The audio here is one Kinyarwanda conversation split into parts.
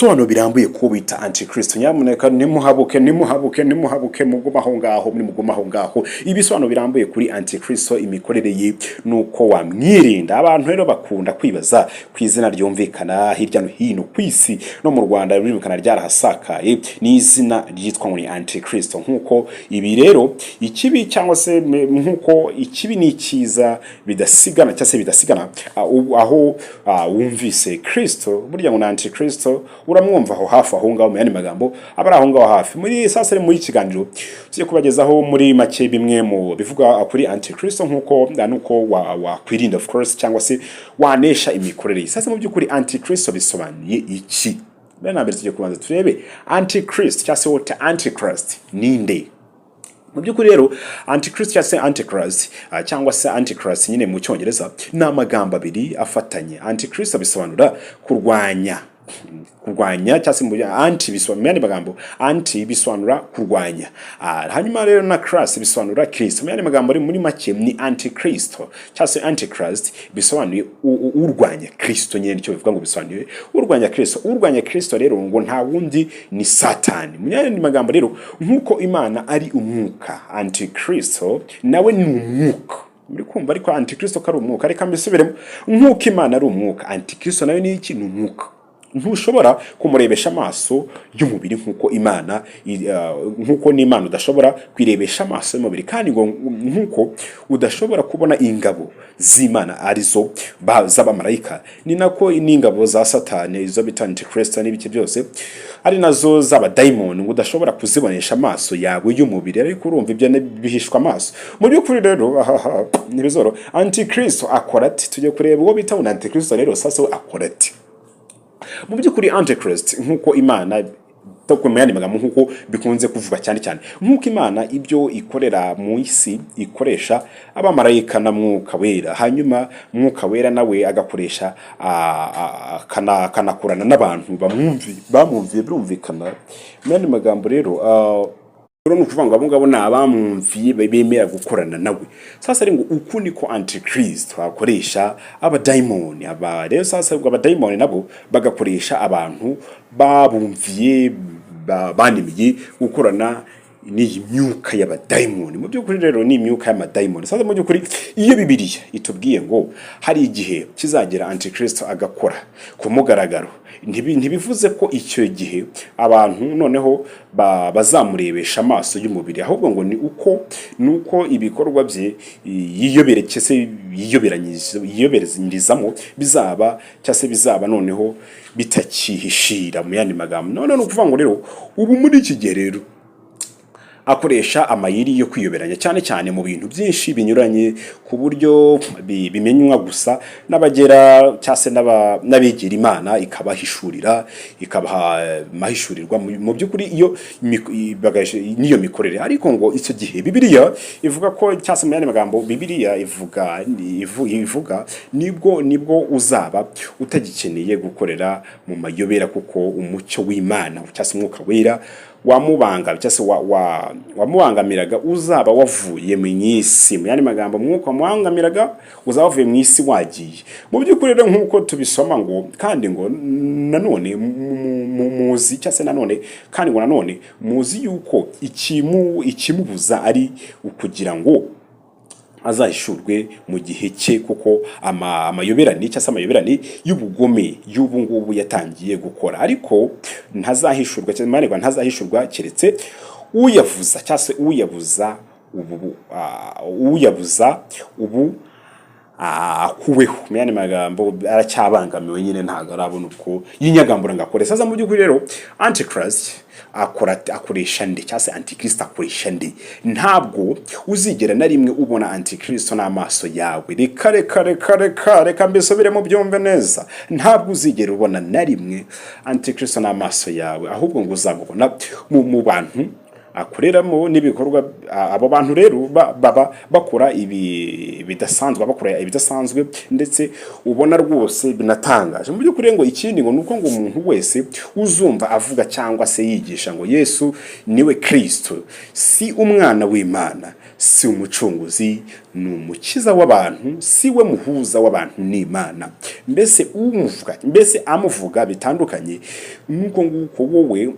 ibisobanuro birambuye ko bita antikristo. Nyamuneka nimuhabuke mugumaho ngaho. Ibisobanuro birambuye kuri antikristo, imikorere ye nuko wamwirinda. Abantu rero bakunda kwibaza kwizina ryumvikana hirya no hino kwisi no mu Rwanda ryumvikana ryarahasakaye ni izina ryitwa ngo ni antikristo. Nkuko ibi rero ikibi cyangwa se nkuko ikibi ni cyiza bidasigana cyase bidasigana aho wumvise Kristo burya ngo na antikristo uramwumva aho hafi aho ngaho mu yandi magambo abari aho ngaho hafi. Muri sasa muri kiganiro tugiye kubagezaho muri make bimwe mu bivuga kuri antikristo nuko wakwirinda of course cyangwa se wanesha imikorere. Sasa mu byukuri antikristo bisobanuye iki? Bena mbere tugiye kubanza turebe antikristo cyase wote antichrist ninde. Mu byukuri rero antichrist cyase antichrist cyangwa se antichrist nyine mu cyongereza ni amagambo abiri afatanye. Antichrist bisobanura kurwanya cyase mu anti bisobanura magambo anti bisobanura kurwanya. Hanyuma rero na Christ bisobanura Kristo. Mu magambo muri make ni antikristo cyase antichrist bisobanuye urwanya Kristo nyine nicyo bivuga ngo bisobanuye urwanya Kristo. Urwanya Kristo rero ngo nta wundi ni Satani. Mu magambo rero nkuko Imana ari umwuka, antikristo nawe ni umwuka. Muri kumva ariko antikristo kari umwuka, reka mbisubiremo. Nkuko Imana ari umwuka, antikristo nawe ni iki? Ni umwuka. Ntushobora kumurebesha amaso y'umubiri nkuko n'Imana udashobora kwirebesha amaso y'umubiri, kandi ngo nkuko udashobora kubona ingabo z'Imana arizo z'abamarayika, ni nako n'ingabo za Satani izo bita antikristo n'ibiki byose ari nazo z'abadaimoni ngo udashobora kuzibonesha amaso yawe y'umubiri, ariko urumva ibyo bihishwa amaso. Mu by'ukuri rero nibizoro antikristo akora ati, tujye kureba uwo bita antikristo rero sasa akora ati. Mu byukuri antichrist nkuko Imana takwemeye magambo nkuko bikunze kuvuga cyane nkuko Imana ibyo ikorera mu isi ikoresha abamarayika na mwuka wera, hanyuma mwuka wera nawe agakoresha kanakorana n'abantu bamwumviye birumvikana. Mu magambo rero no kuvanga abo ngabo nabamwumviye bemera gukorana nawe. Sasa rero uku niko antichrist akoresha abadaimoni. Rero sasa abadaimoni nabo bagakoresha abantu babumviye banimiye gukorana ni myuka y'abadaimoni. Mu byukuri rero ni myuka y'abadaimoni. Sasa mu byukuri iyo Bibiliya itubwiye ngo hari igihe kizagera antikristo agakora ku mugaragaro, ntibivuze ko icyo gihe abantu noneho bazamurebesha amaso y'umubiri, ahubwo ngo ni uko ibikorwa bye yiyoberanyizamo bizaba noneho bitakihishira. Mu yandi magambo none no kuvuga ngo rero ubu muri iki gihe rero akoresha amayiri yo kwiyoberanya cyane mu bintu byinshi binyuranye, ku buryo bimenywa gusa n'abagera cyase n'abegera Imana ikabahishurira ikabahishurirwa mu byukuri iyo niyo mikorere. Ariko ngo icyo gihe Bibiliya ivuga ko cyase mu yandi magambo Bibiliya ivuga nibwo uzaba utagikeneye gukorera mu mayobera, kuko umucyo w'Imana cyase umwuka wera wamubanga cyase wamubangamiraga uzaba wavuye mu isi. Mu yandi magambo mwuka wamubangamiraga uzaba wavuye mu isi wagiye. Mu by'ukuri rero nkuko tubisoma ngo kandi ngo nanone muzi cyase nanone kandi ngo nanone muzi yuko ikimubuza ari ukugira ngo azahishurwe mu gihe cye, kuko amayoberani cyase amayoberani y'ubugome y'ubu ngubu yatangiye gukora, ariko ntazahishurwa keretse uyavuza cyase uyabuza ubu akuweho. Mu yandi magambo aracyabangamiwe nyine ntago arabona uko yinyagambura ngakore. Sasa mu by'ukuri rero antichrist akoresha nde cyase antikristo akoresha nde? Ntabwo uzigera na rimwe ubona antikristo n'amaso yawe. Reka mbisubiremo byumve neza. Ntabwo uzigera ubona na rimwe antikristo n'amaso yawe, ahubwo ngo uzamubona mu bantu akoreramo n'ibikorwa abo bantu rero baba bakora ibi bidasanzwe ndetse ubona rwose binatangaje mu by'ukuri. Ngo ikindi ngo nuko ngo umuntu wese uzumva avuga cyangwa se yigisha ngo Yesu niwe Kristo, si umwana w'Imana, si umucunguzi, ni umukiza w'abantu, si we muhuza w'abantu n'Imana, mbese amuvuga bitandukanye nuko nguko wowe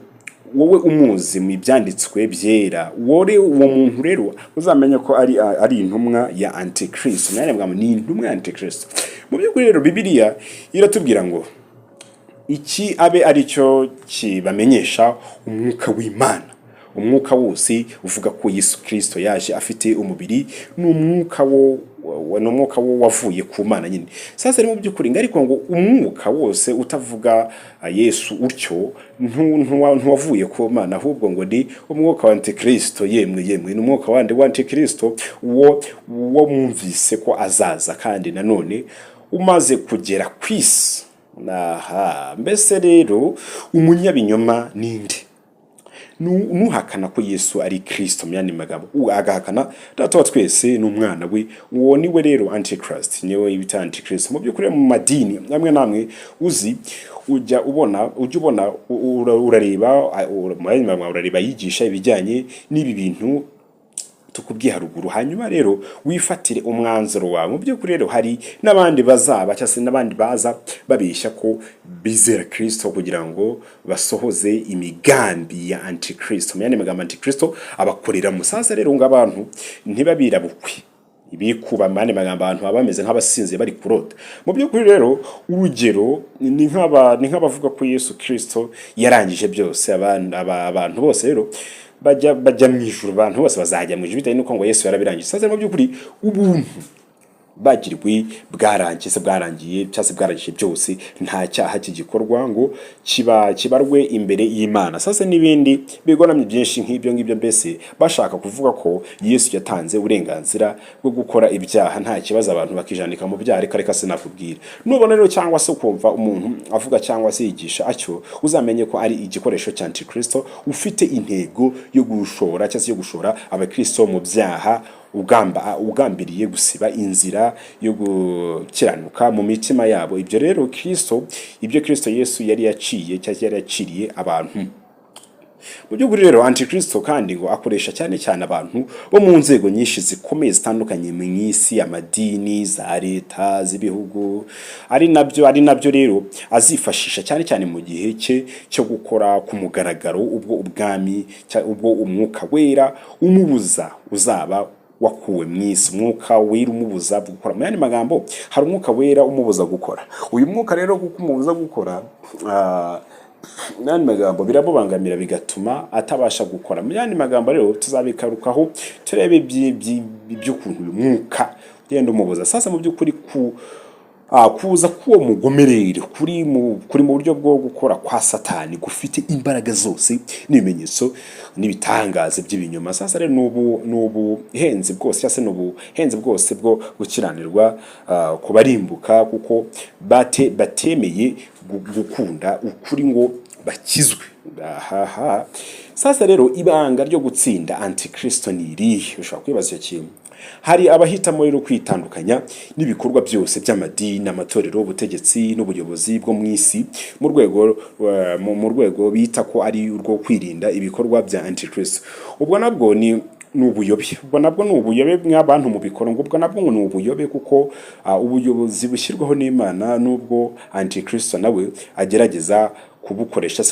umuzi mu byanditswe byera, uwo muntu rero uzamenya ko ari intumwa ya Antikristo. Ni intumwa ya Antikristo. Mu by'ukuri rero Bibiliya iratubwira ngo iki abe ari cyo kibamenyesha umwuka w'Imana. Umwuka wose uvuga ko Yesu Kristo yaje afite umubiri, n'umwuka wo wavuye ku Mana nyine. Sasa ari mu by'ukuri ariko ngo umwuka wose utavuga Yesu utyo ntuwavuye ku Mana, ahubwo ngo ni umwuka wa Antikristo. Yemwe ni umwuka wa Antikristo wo mwumvise ko azaza kandi nanone umaze kugera ku isi. Mbese rero umunyabinyoma ninde? Nuhakana ko Yesu ari Kristo, myani magambo agahakana data wa twese n'umwana we, uwo niwe rero Antichrist, niwe ibita Antichrist. Mu by'ukuri mu madini namwe ujya ubona urareba yigisha ibijyanye n'ibi bintu tukubwiye haruguru, hanyuma rero wifatire umwanzuro wawe. Mu by'ukuri rero hari n'abandi bazaba cyase n'abandi baza babeshya ko bizera Kristo kugira ngo basohoze imigambi ya Antikristo, myane magambo Antikristo abakorera mu. Sasa rero ngo abantu ntibabirabukwe ibikuba mane magambo abantu abameze nk'abasinze bari kurota. Mu by'ukuri rero urugero ni nk'abavuga ko Yesu Kristo yarangije byose. Abantu bose rero bajya mu ijuru, abantu bose bazajya mu ijuru bitewe nuko ngo Yesu yarabirangije. Sasa mu by'ukuri ubuntu bagirwe bwarangiye cyase bwarangije byose, nta cyaha kigikorwa ngo kibarwe imbere y'Imana. Sasa n'ibindi bigonamye byinshi nk'ibyo mbese bashaka kuvuga ko Yesu yatanze uburenganzira bwo gukora ibyaha, nta kibazo abantu bakijanika mu byaha. Reka sinakubwira nubona rero cyangwa se kumva umuntu avuga cyangwa se yigisha acyo, uzamenye ko ari igikoresho cya Antikristo ufite intego yo gushora abakristo mu byaha, ugambiriye gusiba inzira yo gukiranuka mu mitima yabo. Ibyo rero ibyo Kristo Yesu yari yaciriye abantu. Mu by'ukuri rero Antikristo kandi ngo akoresha cyane abantu bo mu nzego nyinshi zikomeye zitandukanye mu isi, amadini, za leta, z'ibihugu, ari nabyo rero azifashisha cyane mu gihe cyo gukora ku mugaragaro ubwo umwuka wera umubuza uzaba wakuwe mwisi. Umwuka wera umubuza gukora, mu yandi magambo hari umwuka wera umubuza gukora. Uyu mwuka rero kumubuza gukora nani magambo biramubangamira bigatuma atabasha gukora. Mu yandi magambo rero tuzabikarukaho turebe by'ukuntu uyu mwuka genda umubuza. Sasa mu by'ukuri kuza kuwo mugomerere kuri mu buryo bwo gukora kwa Satani gufite imbaraga zose n'ibimenyetso n'ibitangaze by'ibinyoma. Sasa rero nubuhenze bwose cyase nubuhenze bwose bwo gukiranirwa kubarimbuka kuko batemeye gukunda ukuri ngo bakizwe. Sasa rero ibanga ryo gutsinda Antikristo ni irihe? Ushobora kwibaza icyo kintu. Hari abahitamo rero kwitandukanya n'ibikorwa byose by'amadini, amatorero, ubutegetsi n'ubuyobozi bwo mu isi mu rwego bita ko ari urwo kwirinda ibikorwa bya Antikristo. Ubwo nabwo ni ubuyobe mw'abantu mu bikoro, ubwo nabwo ni ubuyobe kuko ubuyobozi bushyirwaho n'Imana, nubwo Antikristo nawe agerageza kubukoresha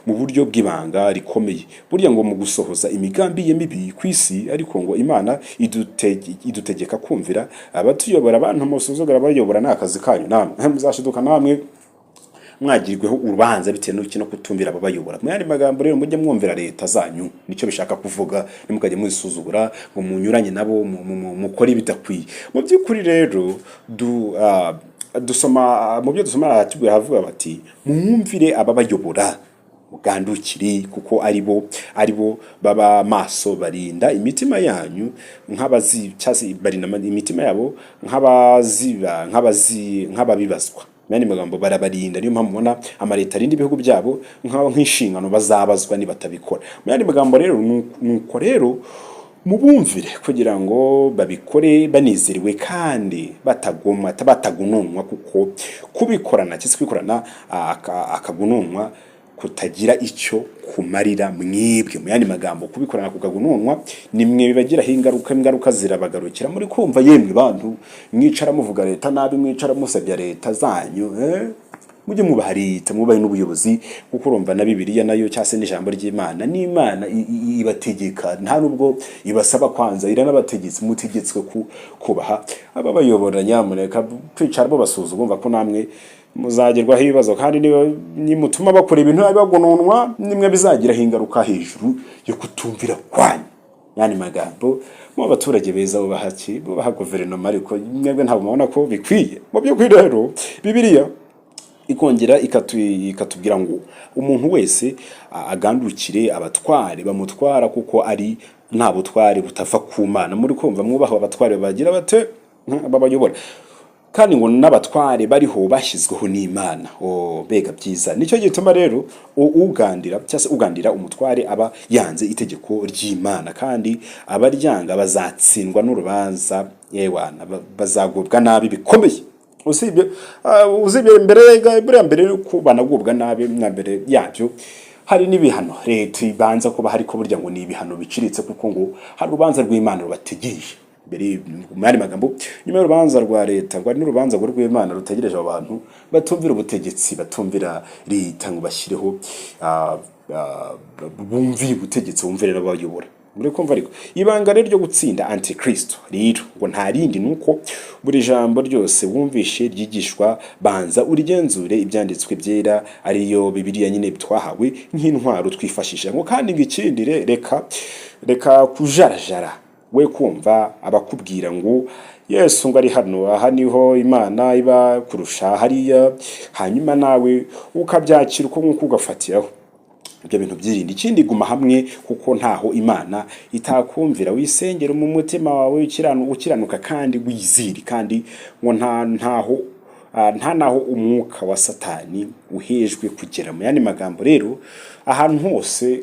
mu buryo bw'ibanga rikomeye. Burya ngo mu gusohoza imigambi ye mibi ku isi, ariko ngo Imana idutegeka kumvira abatuyobora. Abantu musuzugura bayobora n'akazi kanyu, namwe muzashiduka namwe mwagirweho urubanza bitewe no kutumvira ababayobora. Mu yandi magambo rero mujye mwumvira leta zanyu, nicyo bishaka kuvuga. Nimukajye mwisuzugura ngo munyuranye nabo mukora ibidakwiye. Mu by'ukuri rero dusoma mu byo dusoma aratubwira havuga bati mwumvire ababayobora mugandukire kuko aribo baba maso, barinda imitima yanyu barinda imitima yabo nk'ababibazwa yani magambo barabarinda, niyo mpamvu mubona amaleta arinda ibihugu byabo nk'inshingano bazabazwa nibatabikora. Yani magambo rero nuko rero mubumvire kugira ngo babikore banizeriwe kandi batagununwa, kuko kubikorana cyangwa kwikorana akagununwa kutagira icyo kumarira mwibwe. Mu yandi magambo kubikorana kukagununwa nimwe bibagiraho ingaruka zirabagarukira. Muri kumva yemwe bantu mwicara muvuga leta nabi, mwicara musabya leta zanyu, mujye mubaha leta, mubahe n'ubuyobozi, kuko urumva na Bibiliya nayo cyase n'ijambo ry'Imana n'Imana ibategeka, nta nubwo ibasaba kwanza, iranabategetse, mutegetswe kubaha ababayobora. Nyamuneka kwicara bo basuzuma bumva ko namwe muzagerwaho ibibazo, kandi nimutuma bakora ibintu bagununwa nimwe bizagiraho ingaruka hejuru yo kutumvira kwanyu. Yani magambo mu abaturage beza bubaha guverinoma, ariko mwebwe ntabwo mubona ko bikwiye. Mu byo kwira rero Bibiliya ikongera ikatubwira ngo umuntu wese agandukire abatware bamutwara, kuko ari nta butware butava ku Mana. Muri kumva mwubaho abatware bagira bate babayobora, kandi ngo n'abatware bariho bashyizweho n'Imana. Bega byiza. Nicyo gituma rero ugandira umutware aba yanze itegeko ry'Imana, kandi abaryanga bazatsindwa n'urubanza, yewana bazagubwa nabi bikomeye. Usibye mbere yuko banagubwa nabi, mbere yabyo hari n'ibihano leta ibanza kuba hari ko burya ngo ni ibihano biciritse, kuko ngo hari urubanza rw'Imana rubategereje. Mbere mu yandi magambo, nyuma y'urubanza rwa leta ngo ari n'urubanza rw'Imana rutegereje abantu batumvira ubutegetsi, batumvira leta ngo bashyireho bumviye ubutegetsi, bumvire n'abayobora. Muri kumva ariko ibanga ryo gutsinda antikristo rero ngo nta rindi nuko buri jambo ryose wumvishe ryigishwa banza urigenzure ibyanditswe byera, ariyo Bibiliya nyine twahawe nk'intwaro twifashisha. ngo kandi ngikindi reka kujarajara, we kumva abakubwira ngo Yesu ngo ari hano, aha niho Imana iba kurusha hariya, hanyuma nawe ukabyakira uko nk'uko ugafatiraho. Ibyo bintu byirinde. Ikindi guma hamwe, kuko ntaho Imana itakumvira. Wisengera mu mutima wawe ukiranuka kandi wiziri, kandi ngo nta naho umwuka wa Satani uhejwe kugera. Mu yandi magambo rero ahantu hose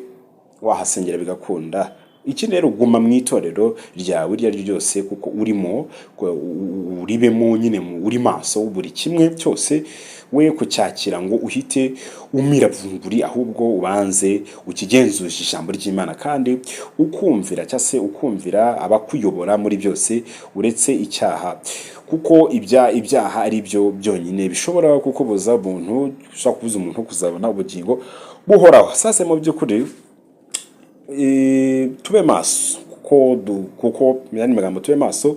wahasengera bigakunda. Iki rero guma mu itorero ryawe iryo ari ryose, kuko uribemo nyine uri maso buri kimwe cyose, we kucyakira ngo uhite umira bunguri, ahubwo ubanze ukigenzuje ijambo ry'Imana, kandi ukumvira cyase ukumvira abakuyobora muri byose uretse icyaha, kuko ibyaha ari byo byonyine bishobora kukubuza umuntu kuzabona ubugingo buhoraho. Sasa mu by'ukuri tube maso, kuko yani magambo tube maso,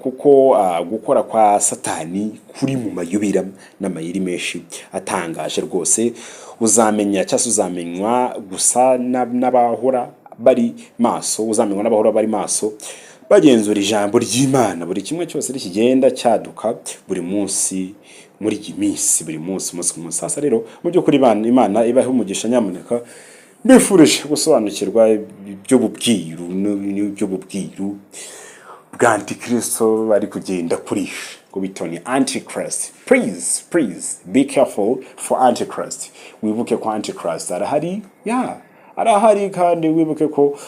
kuko gukora kwa Satani kuri mu mayubira n'amayiri menshi atangaje rwose. Uzamenywa gusa n'abahora bari maso, uzamenywa n'abahora bari maso bagenzura ijambo ry'Imana. Buri kimwe cyose rikigenda cyaduka buri munsi muri iyi minsi, buri munsi. Sasa rero mu byo kuri Imana ibaho umugisha. Nyamuneka mbifurije gusobanukirwa iby'ububwiru bwa antikristo bari kugenda kurisha kubitoni antichrist. Please be careful for antichrist. Wibuke ko antichrist arahari, kandi wibuke ko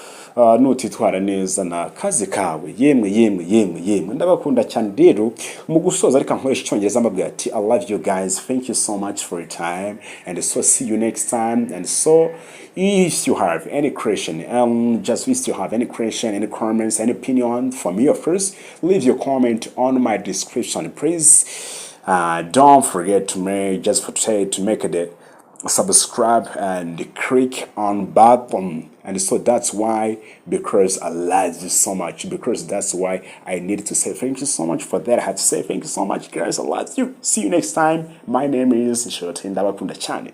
nutitwara neza na kazi kawe. Yemwe ndabakunda cyane. Rero mu gusoza reka nkoresha icyongereza mbabwira ati I love you guys, thank you so much for your time, and so see you next time. And so if you have any question, any comments, any opinion for me, of course, leave your comment on my description, please. Don't forget to make it subscribe and click on button. And so that's why, because I love you so much, because that's why I need to say thank you so much. For that I have to say thank you so much, guys. I love you. See you next time. My name is Shoti Ndabakunda Chane.